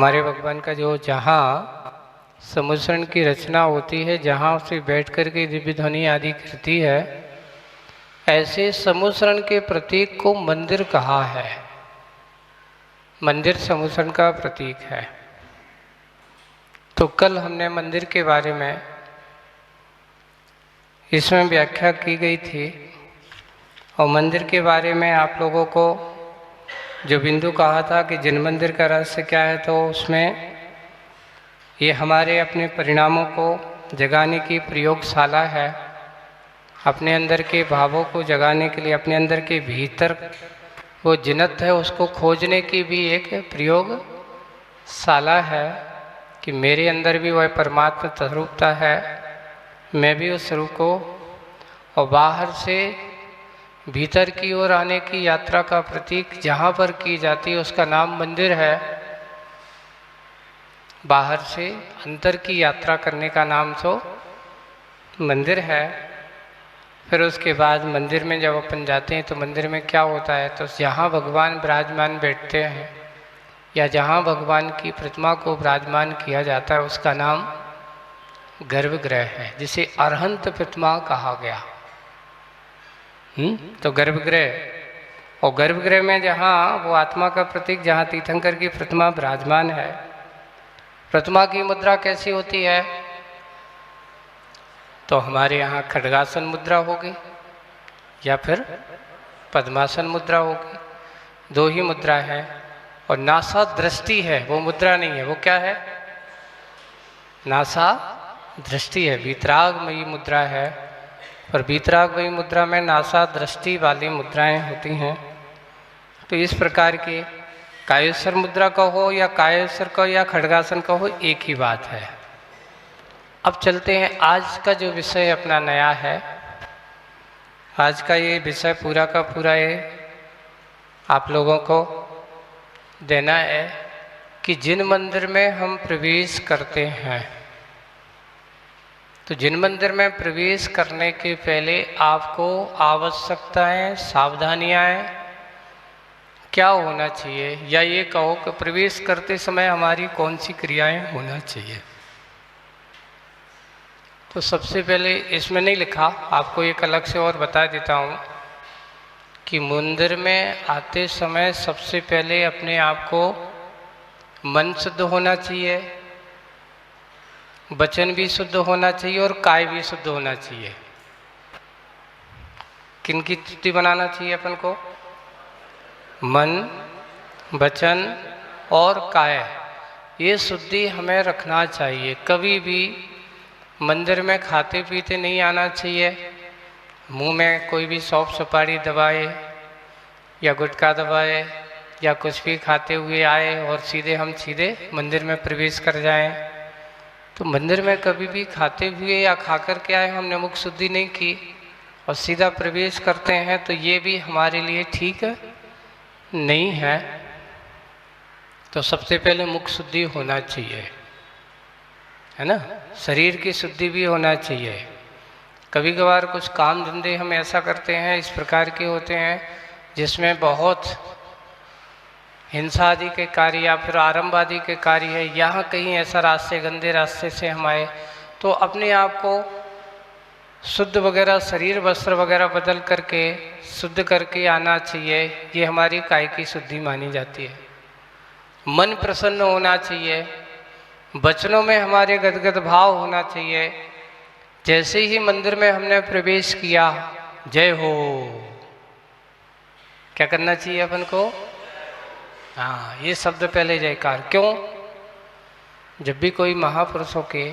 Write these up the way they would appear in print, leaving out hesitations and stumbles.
हमारे भगवान का जो जहाँ समुद्रण की रचना होती है, जहाँ उसे बैठ कर के दिव्य ध्वनि आदि करती है, ऐसे समुद्रण के प्रतीक को मंदिर कहा है। मंदिर समुद्रण का प्रतीक है। तो कल हमने मंदिर के बारे में इसमें व्याख्या की गई थी और मंदिर के बारे में आप लोगों को जो बिंदु कहा था कि जिन मंदिर का रहस्य क्या है, तो उसमें ये हमारे अपने परिणामों को जगाने की प्रयोगशाला है। अपने अंदर के भावों को जगाने के लिए, अपने अंदर के भीतर वो जिनत है उसको खोजने की भी एक प्रयोगशाला है कि मेरे अंदर भी वह परमात्मा स्वरूपता है, मैं भी उस स्वरूप को, और बाहर से भीतर की ओर आने की यात्रा का प्रतीक जहाँ पर की जाती है उसका नाम मंदिर है। बाहर से अंदर की यात्रा करने का नाम तो मंदिर है। फिर उसके बाद मंदिर में जब अपन जाते हैं तो मंदिर में क्या होता है, तो जहाँ भगवान विराजमान बैठते हैं या जहाँ भगवान की प्रतिमा को विराजमान किया जाता है उसका नाम गर्भगृह है, जिसे अरहंत प्रतिमा कहा गया। तो गर्भगृह, और गर्भगृह में जहाँ वो आत्मा का प्रतीक, जहाँ तीर्थंकर की प्रतिमा विराजमान है, प्रतिमा की मुद्रा कैसी होती है, तो हमारे यहाँ खड्गासन मुद्रा होगी या फिर पद्मासन मुद्रा होगी। दो ही मुद्रा है। और नासा दृष्टि है, वो मुद्रा नहीं है, वो क्या है, नासा दृष्टि है, वीतरागमयी मुद्रा है। पर वीतरागमयी मुद्रा में नासा दृष्टि वाली मुद्राएं होती हैं। तो इस प्रकार के कायेश्वर मुद्रा का हो या कायेश्वर का या खड्गासन का हो, एक ही बात है। अब चलते हैं, आज का जो विषय अपना नया है, आज का ये विषय पूरा का पूरा ये आप लोगों को देना है कि जिन मंदिर में हम प्रवेश करते हैं, तो जिन मंदिर में प्रवेश करने के पहले आपको आवश्यकताएं, सावधानियां क्या होना चाहिए, या ये कहो कि प्रवेश करते समय हमारी कौन सी क्रियाएं होना चाहिए। तो सबसे पहले इसमें नहीं लिखा, आपको एक अलग से और बता देता हूँ कि मंदिर में आते समय सबसे पहले अपने आप को मन शुद्ध होना चाहिए, वचन भी शुद्ध होना चाहिए और काय भी शुद्ध होना चाहिए। किन की शुद्धि बनाना चाहिए अपन को, मन, वचन और काय, ये शुद्धि हमें रखना चाहिए। कभी भी मंदिर में खाते पीते नहीं आना चाहिए, मुंह में कोई भी सौंफ सुपारी दबाए या गुटखा दबाए या कुछ भी खाते हुए आए और हम सीधे मंदिर में प्रवेश कर जाएं। तो मंदिर में कभी भी खाते हुए या खा कर के आए, हमने मुख शुद्धि नहीं की और सीधा प्रवेश करते हैं, तो ये भी हमारे लिए ठीक नहीं है। तो सबसे पहले मुख शुद्धि होना चाहिए, है ना। शरीर की शुद्धि भी होना चाहिए। कभी कभार कुछ काम धंधे हम ऐसा करते हैं, इस प्रकार के होते हैं जिसमें बहुत हिंसा आदि के कार्य या फिर आरंभ आदि के कार्य है, यहाँ कहीं ऐसा रास्ते, गंदे रास्ते से हम आए, तो अपने आप को शुद्ध वगैरह, शरीर वस्त्र वगैरह बदल करके शुद्ध करके आना चाहिए। ये हमारी काय की शुद्धि मानी जाती है। मन प्रसन्न होना चाहिए, वचनों में हमारे गदगद भाव होना चाहिए। जैसे ही मंदिर में हमने प्रवेश किया, जय हो, क्या करना चाहिए अपन को, हाँ, ये शब्द पहले जयकार। क्यों, जब भी कोई महापुरुषों के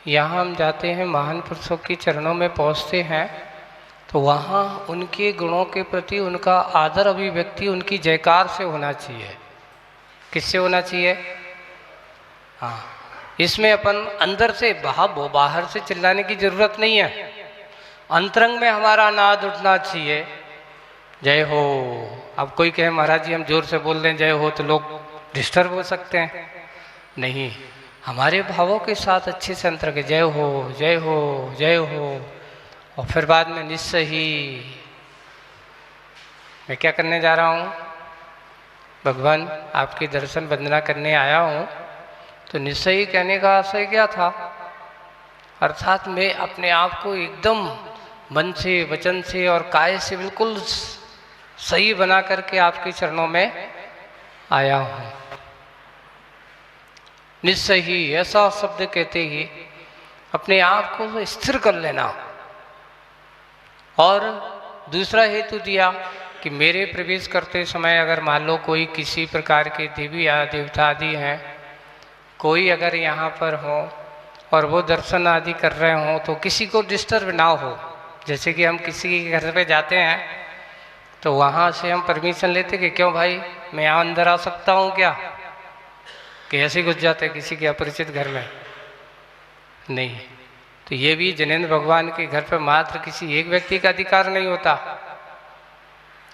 यहाँ हम जाते हैं, महान पुरुषों के चरणों में पहुँचते हैं, तो वहाँ उनके गुणों के प्रति उनका आदर अभिव्यक्ति उनकी जयकार से होना चाहिए। किससे होना चाहिए, हाँ। इसमें अपन अंदर से, बाहर से चिल्लाने की जरूरत नहीं है, अंतरंग में हमारा नाद उठना चाहिए, जय हो। अब कोई कहे महाराज जी हम जोर से बोल दें जय हो तो लोग डिस्टर्ब हो सकते हैं, नहीं, हमारे भावों के साथ अच्छे से अंतर के जय हो, जय हो, जय हो। और फिर बाद में निश्चय ही मैं क्या करने जा रहा हूँ, भगवान आपके दर्शन वंदना करने आया हूँ, तो निश्चय ही कहने का आशय क्या था, अर्थात मैं अपने आप को एकदम मन से, वचन से और काय से बिल्कुल सही बना करके आपके चरणों में आया हूँ। निश्चय ही ऐसा शब्द कहते ही अपने आप को स्थिर कर लेना। और दूसरा हेतु दिया कि मेरे प्रवेश करते समय अगर मान लो कोई किसी प्रकार के देवी या देवता आदि हैं, कोई अगर यहाँ पर हो और वो दर्शन आदि कर रहे हों, तो किसी को डिस्टर्ब ना हो। जैसे कि हम किसी के घर पे जाते हैं तो वहाँ से हम परमिशन लेते कि क्यों भाई, मैं यहाँ अंदर आ सकता हूँ क्या, कि ऐसे घुस जाते किसी के अपरिचित घर में? नहीं। तो ये भी जिनेंद्र भगवान के घर पर मात्र किसी एक व्यक्ति का अधिकार नहीं होता।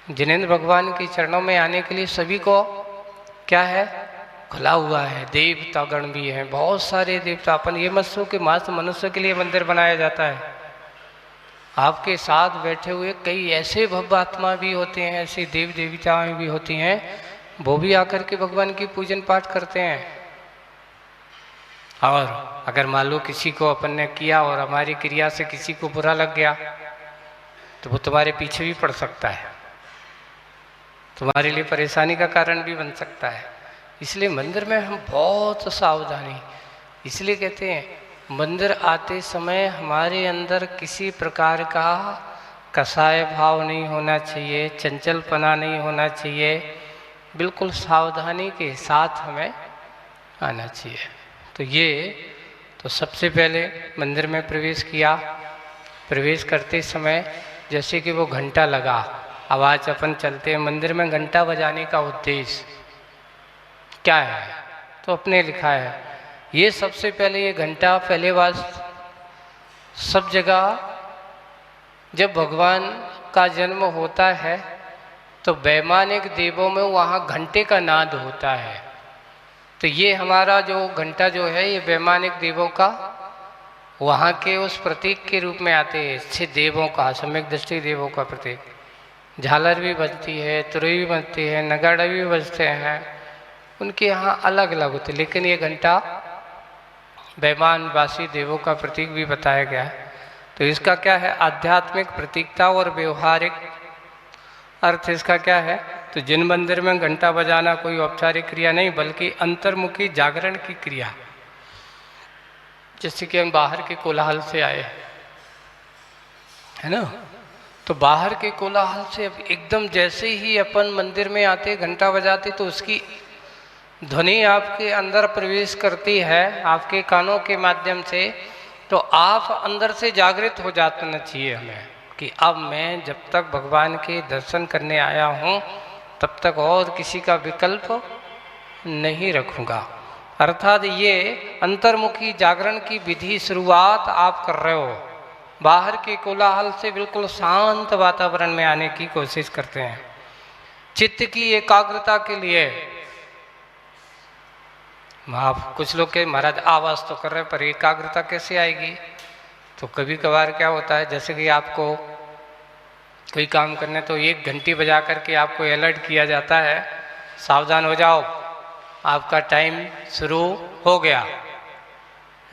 जिनेंद्र भगवान के चरणों में आने के लिए सभी को क्या है, खुला हुआ है। देवता गण भी हैं, बहुत सारे देवता। अपन ये मत सोचो कि मात्र मनुष्य के लिए मंदिर बनाया जाता है। आपके साथ बैठे हुए कई ऐसे भव्य आत्मा भी होते हैं, ऐसे देव देवताएं भी होती हैं, वो भी आकर के भगवान की पूजन पाठ करते हैं। और अगर मान लो किसी को अपन ने किया और हमारी क्रिया से किसी को बुरा लग गया, तो वो तुम्हारे पीछे भी पड़ सकता है, तुम्हारे लिए परेशानी का कारण भी बन सकता है। इसलिए मंदिर में हम बहुत सावधानी, इसलिए कहते हैं मंदिर आते समय हमारे अंदर किसी प्रकार का कसाय भाव नहीं होना चाहिए, चंचलपना नहीं होना चाहिए, बिल्कुल सावधानी के साथ हमें आना चाहिए। तो ये तो सबसे पहले मंदिर में प्रवेश किया। प्रवेश करते समय जैसे कि वो घंटा लगा, आवाज़ अपन चलते हैं मंदिर में, घंटा बजाने का उद्देश्य क्या है तो अपने लिखा है। ये सबसे पहले ये घंटा पहले बार सब जगह जब भगवान का जन्म होता है तो वैमानिक देवों में वहाँ घंटे का नाद होता है। तो ये हमारा जो घंटा जो है ये वैमानिक देवों का वहाँ के उस प्रतीक के रूप में आते हैं, अच्छे देवों का, सम्यक दृष्टि देवों का प्रतीक। झालर भी बजती है, तुरई भी बजती है, नगाड़ा भी बजते हैं, उनके यहाँ अलग अलग होते, लेकिन ये घंटा वैमानवासी देवों का प्रतीक भी बताया गया है। तो इसका क्या है, आध्यात्मिक प्रतीकता और व्यवहारिक अर्थ इसका क्या है, तो जिन मंदिर में घंटा बजाना कोई औपचारिक क्रिया नहीं बल्कि अंतर्मुखी जागरण की क्रिया। जैसे कि हम बाहर के कोलाहल से आए है ना, तो बाहर के कोलाहल से अब एकदम जैसे ही अपन मंदिर में आते घंटा बजाते तो उसकी ध्वनि आपके अंदर प्रवेश करती है आपके कानों के माध्यम से, तो आप अंदर से जागृत हो जाना चाहिए हमें कि अब मैं जब तक भगवान के दर्शन करने आया हूँ तब तक और किसी का विकल्प नहीं रखूँगा। अर्थात ये अंतर्मुखी जागरण की विधि शुरुआत आप कर रहे हो, बाहर के कोलाहल से बिल्कुल शांत वातावरण में आने की कोशिश करते हैं। चित्त की एकाग्रता के लिए आप कुछ लोग के महाराज आवाज़ तो कर रहे हैं पर एकाग्रता कैसे आएगी, तो कभी कभार क्या होता है जैसे कि आपको कोई काम करने तो एक घंटी बजा करके आपको अलर्ट किया जाता है, सावधान हो जाओ आपका टाइम शुरू हो गया,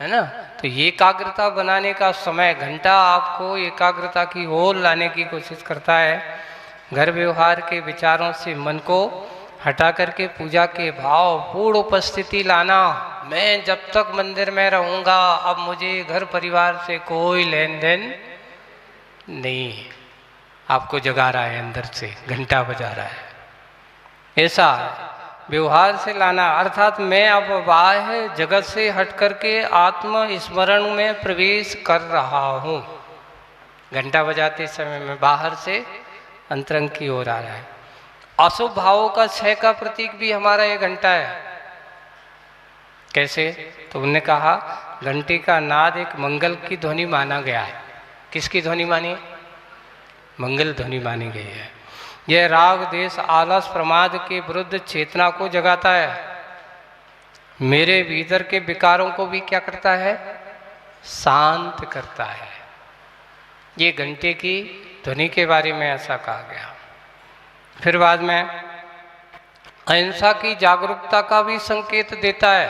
है ना। तो ये एकाग्रता बनाने का समय, घंटा आपको एकाग्रता की ओर लाने की कोशिश करता है। घर व्यवहार के विचारों से मन को हटा करके पूजा के भाव पूर्ण उपस्थिति लाना। मैं जब तक मंदिर में रहूँगा अब मुझे घर परिवार से कोई लेन देन नहीं, आपको जगा रहा है अंदर से, घंटा बजा रहा है, ऐसा व्यवहार से लाना। अर्थात मैं अब बाह्य जगत से हट करके आत्म स्मरण में प्रवेश कर रहा हूँ। घंटा बजाते समय में बाहर से अंतरंग की ओर आ रहा है। अशुभ भावों का क्षय का प्रतीक भी हमारा ये घंटा है। कैसे, तो उन्होंने कहा घंटे का नाद एक मंगल की ध्वनि माना गया है। किसकी ध्वनि मानी? मंगल ध्वनि मानी गई है। यह राग देश आलस प्रमाद के विरुद्ध चेतना को जगाता है, मेरे भीतर के विकारों को भी क्या करता है, शांत करता है। ये घंटे की ध्वनि के बारे में ऐसा कहा गया। फिर बाद में अहिंसा की जागरूकता का भी संकेत देता है।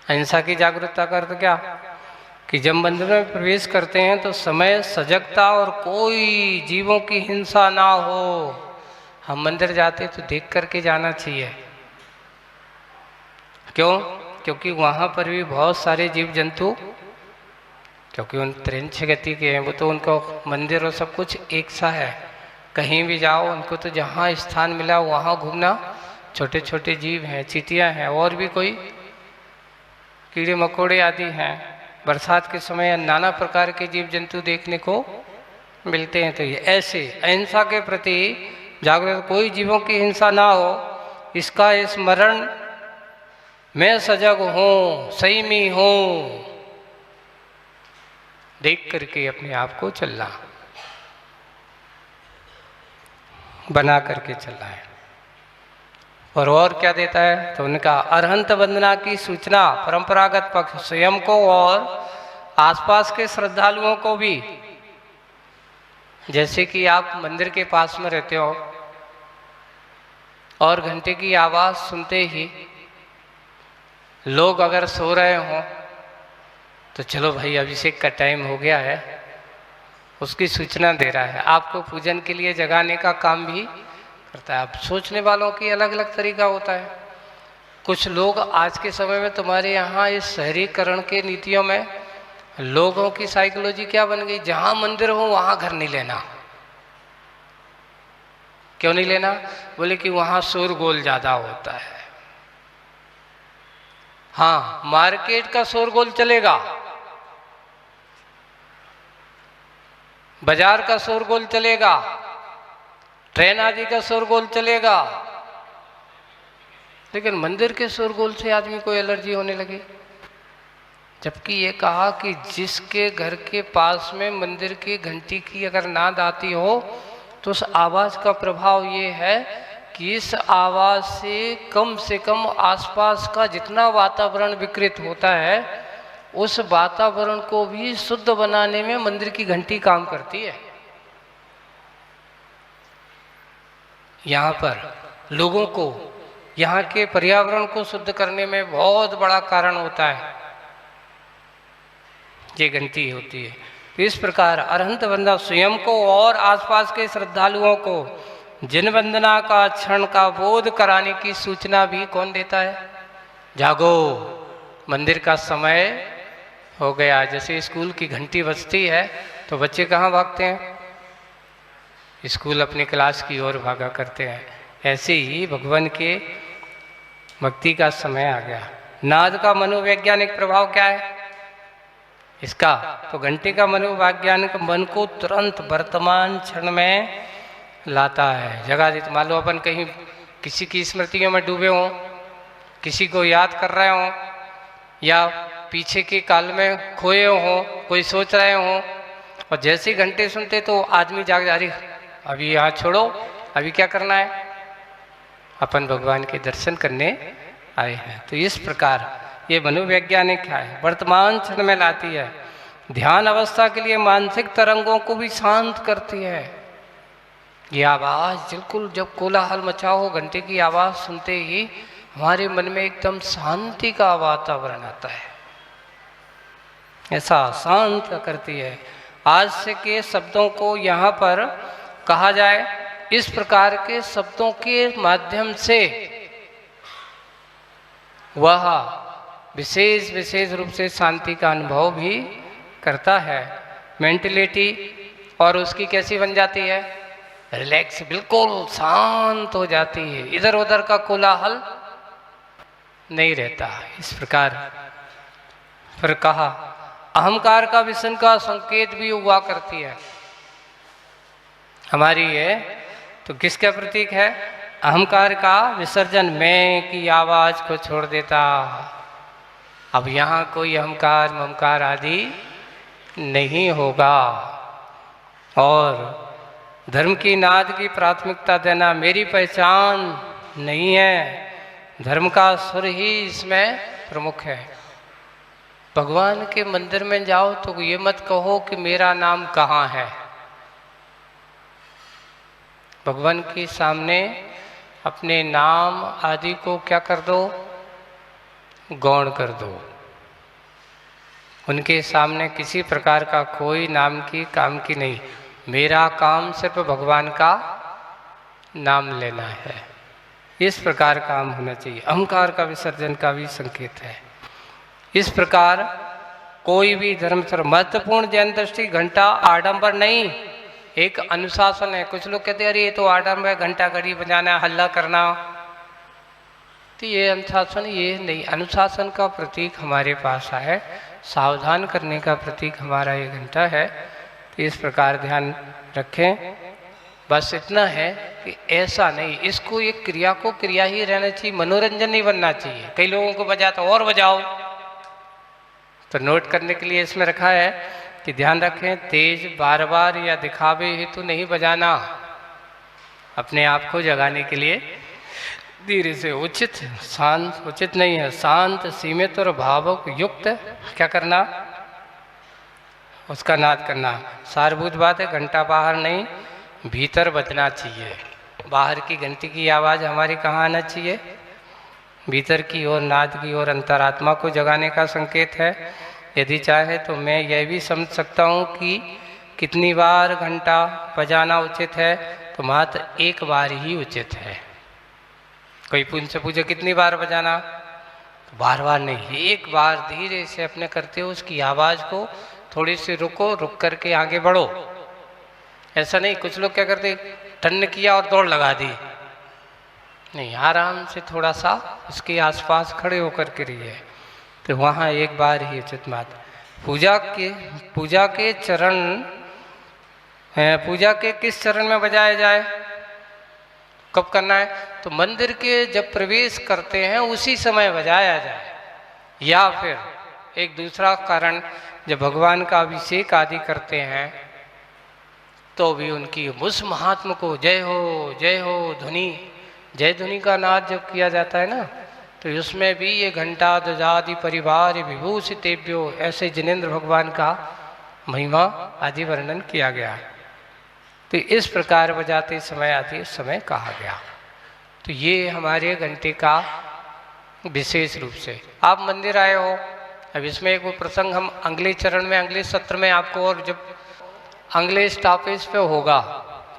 अहिंसा की जागरूकता का अर्थ क्या, कि जब मंदिर में प्रवेश करते हैं तो समय सजगता और कोई जीवों की हिंसा ना हो। हम मंदिर जाते तो देख करके जाना चाहिए। क्यों? क्योंकि वहाँ पर भी बहुत सारे जीव जंतु, क्योंकि उन त्रिंछ गति के हैं, वो तो उनको मंदिर और सब कुछ एक सा है। कहीं भी जाओ उनको तो जहाँ स्थान मिला वहाँ घूमना। छोटे छोटे जीव हैं, चींटियाँ हैं, और भी कोई कीड़े मकोड़े आदि हैं। बरसात के समय नाना प्रकार के जीव जंतु देखने को मिलते हैं। तो ये ऐसे अहिंसा के प्रति जागरूक, कोई जीवों की हिंसा ना हो, इसका स्मरण मैं सजग हूँ, संयमी हूँ, देख करके अपने आप को चलना, बना करके चलना है। और क्या देता है, तो उनका अरहंत वंदना की सूचना परंपरागत पक्ष स्वयं को और आसपास के श्रद्धालुओं को भी। जैसे कि आप मंदिर के पास में रहते हो और घंटे की आवाज़ सुनते ही लोग अगर सो रहे हों तो चलो भाई अभिषेक का टाइम हो गया है, उसकी सूचना दे रहा है, आपको पूजन के लिए जगाने का काम भी करता है। अब सोचने वालों की अलग अलग तरीका होता है। कुछ लोग आज के समय में तुम्हारे यहाँ इस शहरीकरण के नीतियों में लोगों की साइकोलॉजी क्या बन गई, जहाँ मंदिर हो वहाँ घर नहीं लेना। क्यों नहीं लेना? बोले कि वहाँ शोरगोल ज़्यादा होता है। हाँ, मार्केट का शोरगोल चलेगा, बाजार का शोरगोल चलेगा, ट्रेन आदि का शोरगोल चलेगा, लेकिन मंदिर के शोरगोल से आदमी को एलर्जी होने लगी। जबकि ये कहा कि जिसके घर के पास में मंदिर की घंटी की अगर नाद आती हो तो उस आवाज़ का प्रभाव ये है कि इस आवाज़ से कम आसपास का जितना वातावरण विकृत होता है उस वातावरण को भी शुद्ध बनाने में मंदिर की घंटी काम करती है। यहाँ पर लोगों को, यहाँ के पर्यावरण को शुद्ध करने में बहुत बड़ा कारण होता है, ये घंटी होती है। तो इस प्रकार अरहंत वंदना स्वयं को और आसपास के श्रद्धालुओं को जिन वंदना का क्षण का बोध कराने की सूचना भी कौन देता है? जागो, मंदिर का समय हो गया। जैसे स्कूल की घंटी बजती है तो बच्चे कहाँ भागते हैं? स्कूल अपनी क्लास की ओर भागा करते हैं। ऐसे ही भगवान के भक्ति का समय आ गया। नाद का मनोवैज्ञानिक प्रभाव क्या है इसका? तो घंटे का मनोवैज्ञानिक मन को तुरंत वर्तमान क्षण में लाता है, जगा देता। मान लो अपन कहीं किसी की स्मृतियों में डूबे हों, किसी को याद कर रहे हों, या पीछे के काल में खोए हों, कोई सोच रहे हों, और जैसे ही घंटे सुनते तो आदमी जाग जा रही, अभी यहाँ छोड़ो, अभी क्या करना है, अपन भगवान के दर्शन करने आए हैं। तो इस प्रकार ये मनोवैज्ञानिक है, वर्तमान क्षण में लाती है। ध्यान अवस्था के लिए मानसिक तरंगों को भी शांत करती है। ये आवाज़ बिल्कुल, जब कोलाहल मचा हो, घंटे की आवाज़ सुनते ही हमारे मन में एकदम शांति का वातावरण आता है, ऐसा शांत करती है। आज से के शब्दों को यहाँ पर कहा जाए, इस प्रकार के शब्दों के माध्यम से वह विशेष रूप से शांति का अनुभव भी करता है। मेंटलिटी और उसकी कैसी बन जाती है? रिलैक्स, बिल्कुल शांत हो जाती है, इधर उधर का कोलाहल नहीं रहता। इस प्रकार फिर कहा अहंकार का विसन का संकेत भी हुआ करती है हमारी है। तो किसका प्रतीक है? अहंकार का विसर्जन, मैं की आवाज को छोड़ देता। अब यहाँ कोई अहंकार ममकार आदि नहीं होगा, और धर्म की नाद की प्राथमिकता देना मेरी पहचान नहीं है, धर्म का सुर ही इसमें प्रमुख है। भगवान के मंदिर में जाओ तो ये मत कहो कि मेरा नाम कहाँ है। भगवान के सामने अपने नाम आदि को क्या कर दो, गौण कर दो। उनके सामने किसी प्रकार का कोई नाम की काम की नहीं, मेरा काम सिर्फ भगवान का नाम लेना है, इस प्रकार काम होना चाहिए। अहंकार का विसर्जन का भी संकेत है। इस प्रकार कोई भी धर्म सर्व महत्वपूर्ण जैन दृष्टि घंटा आडंबर नहीं, एक अनुशासन है। कुछ लोग कहते हैं अरे ये तो आडंबर है, घंटा घड़ी बजाना, हल्ला करना, तो ये अनुशासन ये नहीं। अनुशासन का प्रतीक हमारे पास है, सावधान करने का प्रतीक हमारा ये घंटा है। तो इस प्रकार ध्यान रखें। बस इतना है कि ऐसा नहीं, इसको एक क्रिया को क्रिया ही रहना चाहिए, मनोरंजन नहीं बनना चाहिए। कई लोगों को बजाता और बजाओ, तो नोट करने के लिए इसमें रखा है कि ध्यान रखें, तेज बार बार या दिखावे हेतु नहीं बजाना, अपने आप को जगाने के लिए धीरे से, उचित शांत, उचित नहीं है, शांत सीमित और भावुक युक्त क्या करना, उसका नाद करना। सारभूत बात है, घंटा बाहर नहीं भीतर बजना चाहिए। बाहर की घंटी की आवाज़ हमारी कहाँ आना चाहिए, भीतर की ओर, नाद की ओर, अंतरात्मा को जगाने का संकेत है। यदि चाहे तो मैं यह भी समझ सकता हूँ कि कितनी बार घंटा बजाना उचित है, तो मात्र एक बार ही उचित है। कोई उनसे पूछे कितनी बार बजाना, तो बार बार नहीं, एक बार धीरे से अपने करते हो उसकी आवाज़ को थोड़ी सी रुको, रुक करके आगे बढ़ो। ऐसा नहीं, कुछ लोग क्या करते, ठंड किया और दौड़ लगा दी, नहीं, आराम से थोड़ा सा उसके आसपास खड़े होकर के रहिए, तो वहाँ एक बार ही उचित मात्र। पूजा के चरण हैं, पूजा के किस चरण में बजाया जाए, कब करना है, तो मंदिर के जब प्रवेश करते हैं उसी समय बजाया जाए, या फिर एक दूसरा कारण जब भगवान का अभिषेक आदि करते हैं तो भी उनकी उस महात्मा को जय हो ध्वनि, जय ध्वनि का नाद जब किया जाता है ना, तो उसमें भी ये घंटा ध्वजादि परिवार विभूषितेभ्यो, ऐसे जिनेन्द्र भगवान का महिमा आदि वर्णन किया गया। तो इस प्रकार बजाते समय आते समय कहा गया। तो ये हमारे घंटे का विशेष रूप से। आप मंदिर आए हो, अब इसमें एक वो प्रसंग हम अगले चरण में, अगले सत्र में आपको, और जब अगले स्टॉपेज पे होगा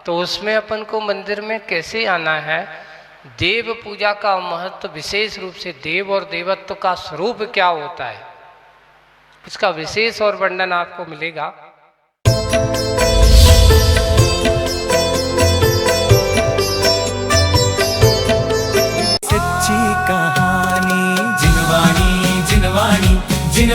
तो उसमें अपन को मंदिर में कैसे आना है, देव पूजा का महत्व विशेष रूप से, देव और देवत्व का स्वरूप क्या होता है, इसका विशेष और वर्णन आपको मिलेगा। सच्ची कहानी जिनवानी जिनवानी जिनवानी।